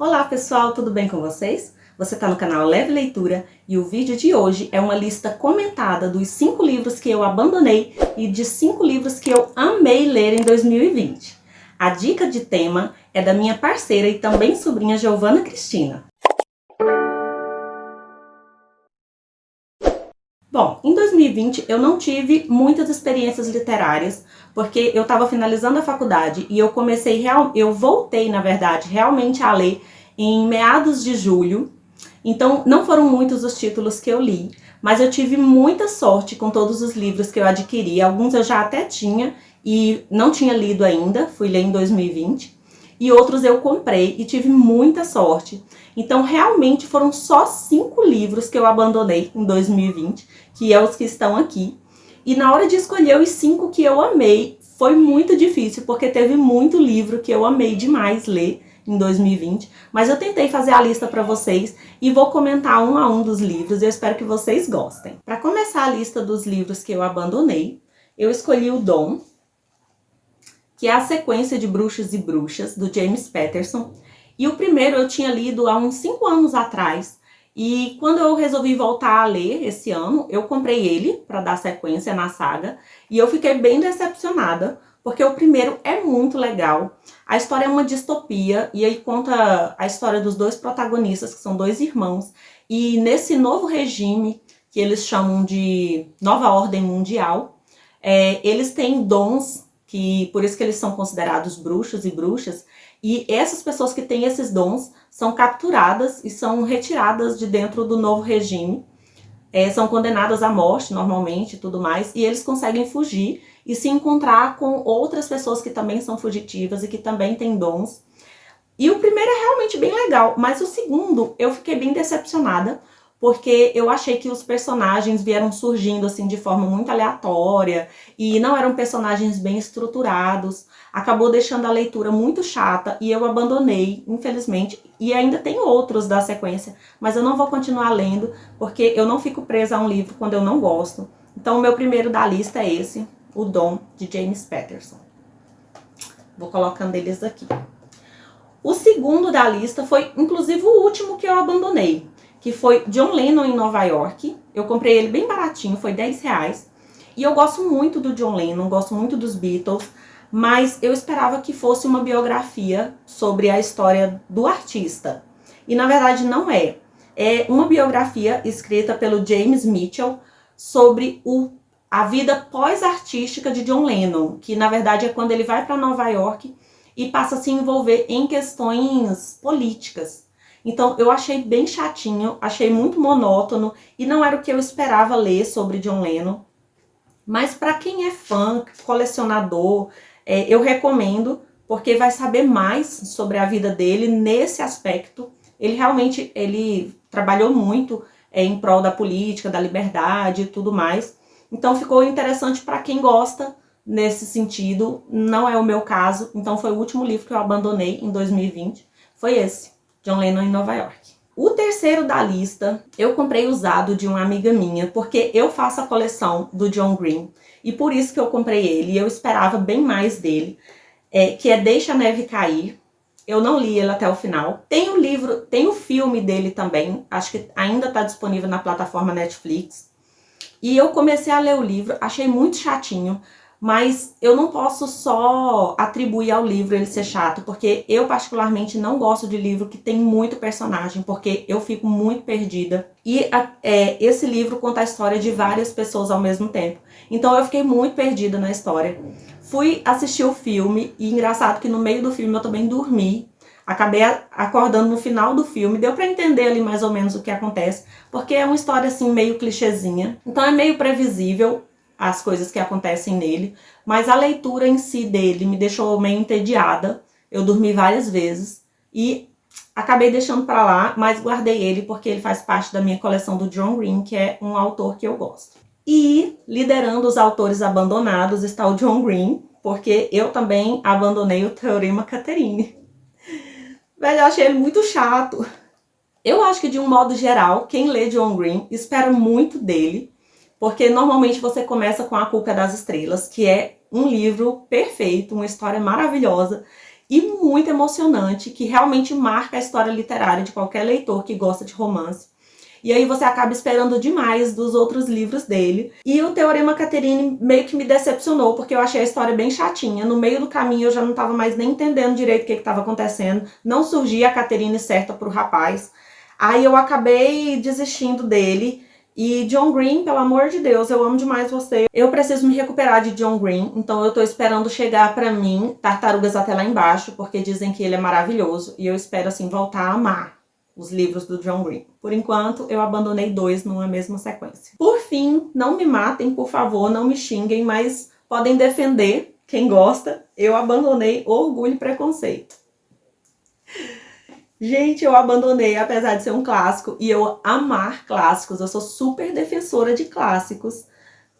Olá pessoal, tudo bem com vocês? Você está no canal Leve Leitura e o vídeo de hoje é uma lista comentada dos 5 livros que eu abandonei e de 5 livros que eu amei ler em 2020. A dica de tema é da minha parceira e também sobrinha Giovana Cristina. Bom, em 2020 eu não tive muitas experiências literárias, porque eu estava finalizando a faculdade e eu voltei, na verdade, realmente a ler em meados de julho. Então, não foram muitos os títulos que eu li, mas eu tive muita sorte com todos os livros que eu adquiri. Alguns eu já até tinha e não tinha lido ainda, fui ler em 2020. E outros eu comprei e tive muita sorte. Então, realmente foram só 5 livros que eu abandonei em 2020, que é os que estão aqui. E na hora de escolher os 5 que eu amei, foi muito difícil, porque teve muito livro que eu amei demais ler em 2020. Mas eu tentei fazer a lista para vocês e vou comentar um a um dos livros. Eu espero que vocês gostem. Para começar a lista dos livros que eu abandonei, eu escolhi o Dom, que é a sequência de Bruxos e Bruxas, do James Patterson. E o primeiro eu tinha lido há uns 5 anos atrás. E quando eu resolvi voltar a ler esse ano, eu comprei ele para dar sequência na saga. E eu fiquei bem decepcionada, porque o primeiro é muito legal. A história é uma distopia, e aí conta a história dos 2 protagonistas, que são 2 irmãos. E nesse novo regime, que eles chamam de Nova Ordem Mundial, eles têm dons, por isso que eles são considerados bruxos e bruxas, e essas pessoas que têm esses dons são capturadas e são retiradas de dentro do novo regime, são condenadas à morte normalmente e tudo mais, e eles conseguem fugir e se encontrar com outras pessoas que também são fugitivas e que também têm dons. E o primeiro é realmente bem legal, mas o segundo eu fiquei bem decepcionada, porque eu achei que os personagens vieram surgindo assim de forma muito aleatória e não eram personagens bem estruturados. Acabou deixando a leitura muito chata e eu abandonei, infelizmente. E ainda tem outros da sequência, mas eu não vou continuar lendo, porque eu não fico presa a um livro quando eu não gosto. Então o meu primeiro da lista é esse, O Dom, de James Patterson. Vou colocando eles aqui. O segundo da lista foi, inclusive, o último que eu abandonei, que foi John Lennon em Nova York. Eu comprei ele bem baratinho, foi R$10. E eu gosto muito do John Lennon, gosto muito dos Beatles, mas eu esperava que fosse uma biografia sobre a história do artista. E na verdade não é. É uma biografia escrita pelo James Mitchell sobre a vida pós-artística de John Lennon, que na verdade é quando ele vai para Nova York e passa a se envolver em questões políticas. Então eu achei bem chatinho, achei muito monótono e não era o que eu esperava ler sobre John Lennon. Mas para quem é fã, colecionador, eu recomendo, porque vai saber mais sobre a vida dele nesse aspecto. Ele realmente trabalhou muito em prol da política, da liberdade e tudo mais. Então ficou interessante para quem gosta nesse sentido. Não é o meu caso, então foi o último livro que eu abandonei em 2020. Foi esse, John Lennon em Nova York. O terceiro da lista, eu comprei usado de uma amiga minha, porque eu faço a coleção do John Green, e por isso que eu comprei ele, e eu esperava bem mais dele, que é Deixa a Neve Cair. Eu não li ele até o final. Tem o livro, tem o filme dele também, acho que ainda está disponível na plataforma Netflix. E eu comecei a ler o livro, achei muito chatinho, mas eu não posso só atribuir ao livro ele ser chato, porque eu particularmente não gosto de livro que tem muito personagem, porque eu fico muito perdida. E esse livro conta a história de várias pessoas ao mesmo tempo. Então eu fiquei muito perdida na história. Fui assistir o filme, e engraçado que no meio do filme eu também dormi. Acabei acordando no final do filme, deu pra entender ali mais ou menos o que acontece, porque é uma história assim meio clichêzinha. Então é meio previsível as coisas que acontecem nele, mas a leitura em si dele me deixou meio entediada. Eu dormi várias vezes e acabei deixando pra lá, mas guardei ele porque ele faz parte da minha coleção do John Green, que é um autor que eu gosto. E liderando os autores abandonados está o John Green, porque eu também abandonei o Teorema Catherine. Velho, eu achei ele muito chato. Eu acho que de um modo geral, quem lê John Green espera muito dele, porque normalmente você começa com A Culpa das Estrelas, que é um livro perfeito, uma história maravilhosa, e muito emocionante, que realmente marca a história literária de qualquer leitor que gosta de romance. E aí você acaba esperando demais dos outros livros dele. E o Teorema Catherine meio que me decepcionou, porque eu achei a história bem chatinha. No meio do caminho eu já não estava mais nem entendendo direito o que estava acontecendo. Não surgia a Catherine certa pro rapaz. Aí eu acabei desistindo dele. E John Green, pelo amor de Deus, eu amo demais você. Eu preciso me recuperar de John Green, então eu tô esperando chegar pra mim Tartarugas até lá embaixo, porque dizem que ele é maravilhoso. E eu espero, assim, voltar a amar os livros do John Green. Por enquanto, eu abandonei 2 numa mesma sequência. Por fim, não me matem, por favor, não me xinguem, mas podem defender quem gosta. Eu abandonei Orgulho e Preconceito. Gente, eu abandonei, apesar de ser um clássico, e eu amar clássicos. Eu sou super defensora de clássicos.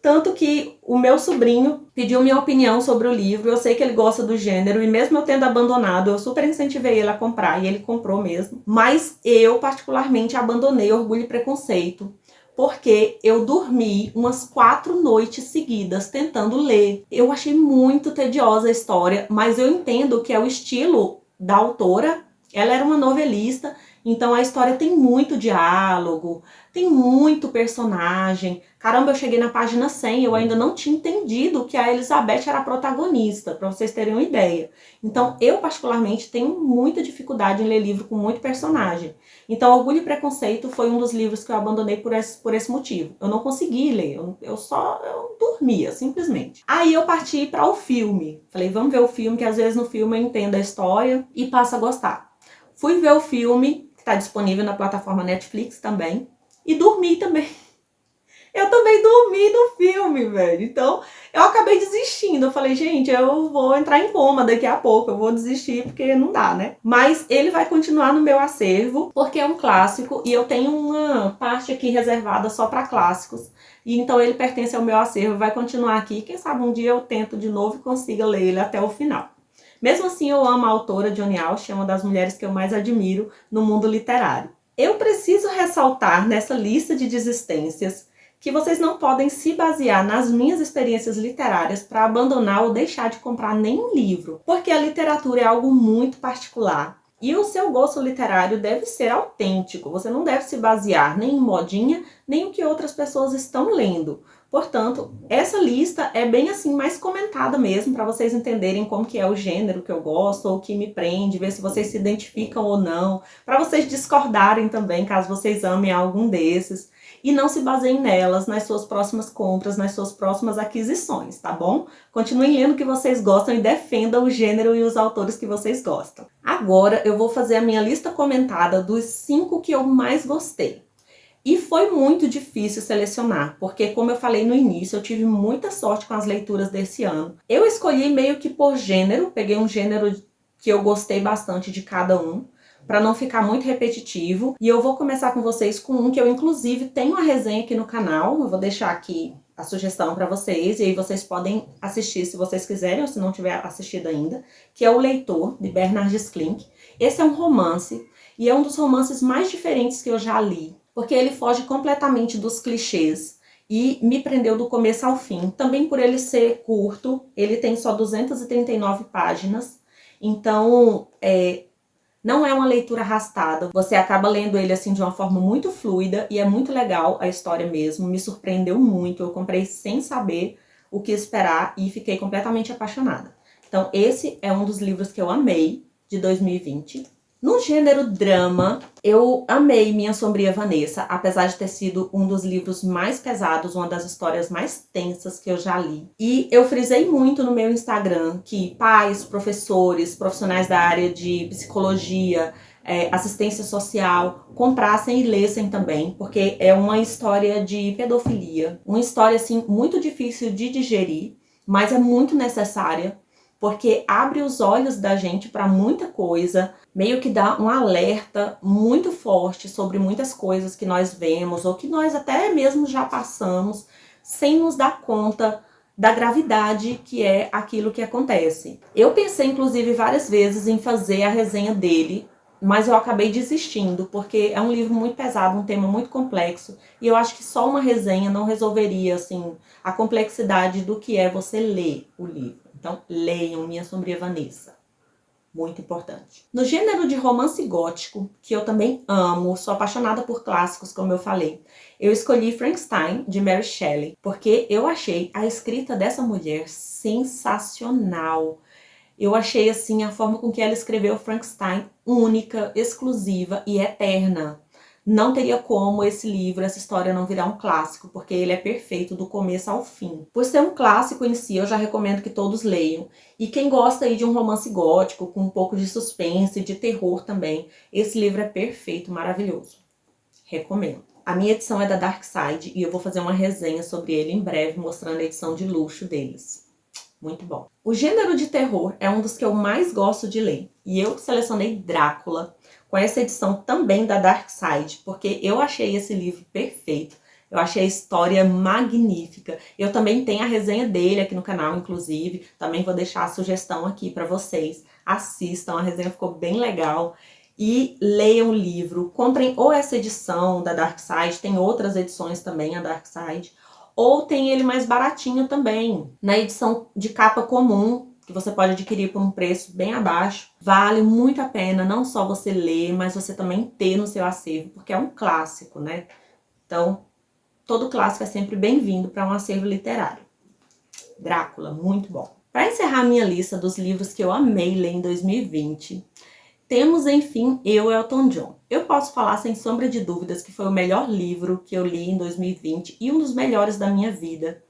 Tanto que o meu sobrinho pediu minha opinião sobre o livro, eu sei que ele gosta do gênero, e mesmo eu tendo abandonado, eu super incentivei ele a comprar, e ele comprou mesmo. Mas eu, particularmente, abandonei Orgulho e Preconceito, porque eu dormi umas 4 noites seguidas tentando ler. Eu achei muito tediosa a história, mas eu entendo que é o estilo da autora. Ela era uma novelista, então a história tem muito diálogo, tem muito personagem. Caramba, eu cheguei na página 100, eu ainda não tinha entendido que a Elizabeth era a protagonista, para vocês terem uma ideia. Então, eu particularmente tenho muita dificuldade em ler livro com muito personagem. Então, Orgulho e Preconceito foi um dos livros que eu abandonei por esse motivo. Eu não consegui ler, eu dormia, simplesmente. Aí eu parti para o filme. Falei, vamos ver o filme, que às vezes no filme eu entendo a história e passo a gostar. Fui ver o filme, que está disponível na plataforma Netflix também, e dormi também. Eu também dormi no filme, velho. Então, eu acabei desistindo. Eu falei, gente, eu vou entrar em coma daqui a pouco. Eu vou desistir porque não dá, né? Mas ele vai continuar no meu acervo, porque é um clássico e eu tenho uma parte aqui reservada só para clássicos. E então ele pertence ao meu acervo, vai continuar aqui. Quem sabe um dia eu tento de novo e consiga ler ele até o final. Mesmo assim, eu amo a autora Joni Austen, é uma das mulheres que eu mais admiro no mundo literário. Eu preciso ressaltar nessa lista de desistências que vocês não podem se basear nas minhas experiências literárias para abandonar ou deixar de comprar nenhum livro, porque a literatura é algo muito particular. E o seu gosto literário deve ser autêntico, você não deve se basear nem em modinha, nem o que outras pessoas estão lendo. Portanto, essa lista é bem assim, mais comentada mesmo, para vocês entenderem como que é o gênero que eu gosto, ou que me prende, ver se vocês se identificam ou não, para vocês discordarem também, caso vocês amem algum desses. E não se baseiem nelas, nas suas próximas compras, nas suas próximas aquisições, tá bom? Continuem lendo o que vocês gostam e defendam o gênero e os autores que vocês gostam. Agora eu vou fazer a minha lista comentada dos 5 que eu mais gostei. E foi muito difícil selecionar, porque como eu falei no início, eu tive muita sorte com as leituras desse ano. Eu escolhi meio que por gênero, peguei um gênero que eu gostei bastante de cada um, para não ficar muito repetitivo. E eu vou começar com vocês com um que eu inclusive tenho uma resenha aqui no canal, eu vou deixar aqui a sugestão para vocês, e aí vocês podem assistir se vocês quiserem, ou se não tiver assistido ainda, que é O Leitor, de Bernard Schlink. Esse é um romance, e é um dos romances mais diferentes que eu já li, porque ele foge completamente dos clichês e me prendeu do começo ao fim. Também por ele ser curto, ele tem só 239 páginas, então não é uma leitura arrastada, você acaba lendo ele assim de uma forma muito fluida e é muito legal a história mesmo, me surpreendeu muito, eu comprei sem saber o que esperar e fiquei completamente apaixonada. Então esse é um dos livros que eu amei de 2020. No gênero drama, eu amei Minha Sombria Vanessa, apesar de ter sido um dos livros mais pesados, uma das histórias mais tensas que eu já li. E eu frisei muito no meu Instagram que pais, professores, profissionais da área de psicologia, assistência social, comprassem e lessem também, porque é uma história de pedofilia, uma história assim muito difícil de digerir, mas é muito necessária, porque abre os olhos da gente para muita coisa, meio que dá um alerta muito forte sobre muitas coisas que nós vemos ou que nós até mesmo já passamos, sem nos dar conta da gravidade que é aquilo que acontece. Eu pensei, inclusive, várias vezes em fazer a resenha dele, mas eu acabei desistindo, porque é um livro muito pesado, um tema muito complexo, e eu acho que só uma resenha não resolveria, assim, a complexidade do que é você ler o livro. Então, leiam Minha Sombria Vanessa. muito importante. No gênero de romance gótico, que eu também amo, sou apaixonada por clássicos, como eu falei, eu escolhi Frankenstein, de Mary Shelley, porque eu achei a escrita dessa mulher sensacional. Eu achei, assim, a forma com que ela escreveu Frankenstein única, exclusiva e eterna. Não teria como esse livro, essa história não virar um clássico, porque ele é perfeito do começo ao fim. Por ser um clássico em si, eu já recomendo que todos leiam. E quem gosta aí de um romance gótico, com um pouco de suspense, de terror também, esse livro é perfeito, maravilhoso. Recomendo. A minha edição é da Dark Side e eu vou fazer uma resenha sobre ele em breve, mostrando a edição de luxo deles. Muito bom. O gênero de terror é um dos que eu mais gosto de ler. E eu selecionei Drácula, com essa edição também da Dark Side, porque eu achei esse livro perfeito. Eu achei a história magnífica. Eu também tenho a resenha dele aqui no canal, inclusive. Também vou deixar a sugestão aqui para vocês. Assistam, a resenha ficou bem legal. E leiam o livro. Comprem ou essa edição da Dark Side, tem outras edições também, a Dark Side, ou tem ele mais baratinho também, na edição de capa comum, que você pode adquirir por um preço bem abaixo. Vale muito a pena, não só você ler, mas você também ter no seu acervo, porque é um clássico, né? Então, todo clássico é sempre bem-vindo para um acervo literário. Drácula, muito bom. Para encerrar minha lista dos livros que eu amei ler em 2020, temos, enfim, Eu, Elton John. Eu posso falar sem sombra de dúvidas que foi o melhor livro que eu li em 2020 e um dos melhores da minha vida.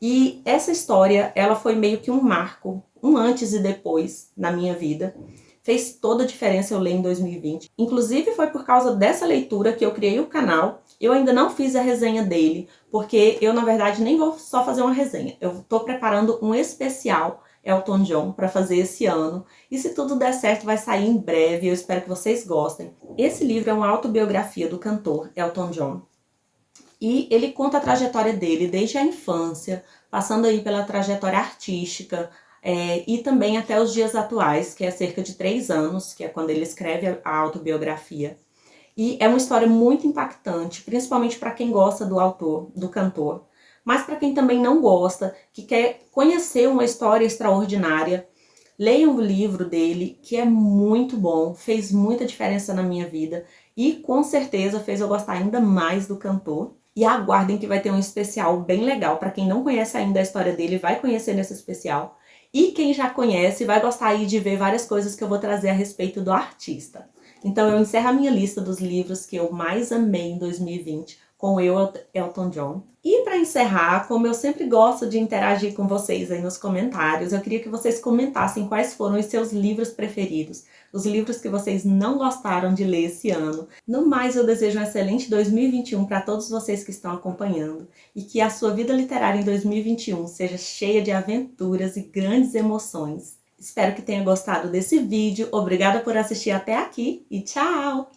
E essa história, ela foi meio que um marco, um antes e depois na minha vida. Fez toda a diferença eu ler em 2020. Inclusive foi por causa dessa leitura que eu criei o canal. Eu ainda não fiz a resenha dele, porque eu, na verdade, nem vou só fazer uma resenha. Eu tô preparando um especial Elton John para fazer esse ano. E se tudo der certo, vai sair em breve. Eu espero que vocês gostem. Esse livro é uma autobiografia do cantor Elton John. E ele conta a trajetória dele desde a infância, passando aí pela trajetória artística, e também até os dias atuais, que é cerca de 3 anos, que é quando ele escreve a autobiografia. E é uma história muito impactante, principalmente para quem gosta do autor, do cantor, mas para quem também não gosta, que quer conhecer uma história extraordinária. Leiam o livro dele, que é muito bom, fez muita diferença na minha vida e com certeza fez eu gostar ainda mais do cantor. E aguardem que vai ter um especial bem legal. Para quem não conhece ainda a história dele, vai conhecer nesse especial. E quem já conhece vai gostar aí de ver várias coisas que eu vou trazer a respeito do artista. Então eu encerro a minha lista dos livros que eu mais amei em 2020 com Eu, Elton John. E para encerrar, como eu sempre gosto de interagir com vocês aí nos comentários, eu queria que vocês comentassem quais foram os seus livros preferidos, os livros que vocês não gostaram de ler esse ano. No mais, eu desejo um excelente 2021 para todos vocês que estão acompanhando e que a sua vida literária em 2021 seja cheia de aventuras e grandes emoções. Espero que tenha gostado desse vídeo, obrigada por assistir até aqui e tchau!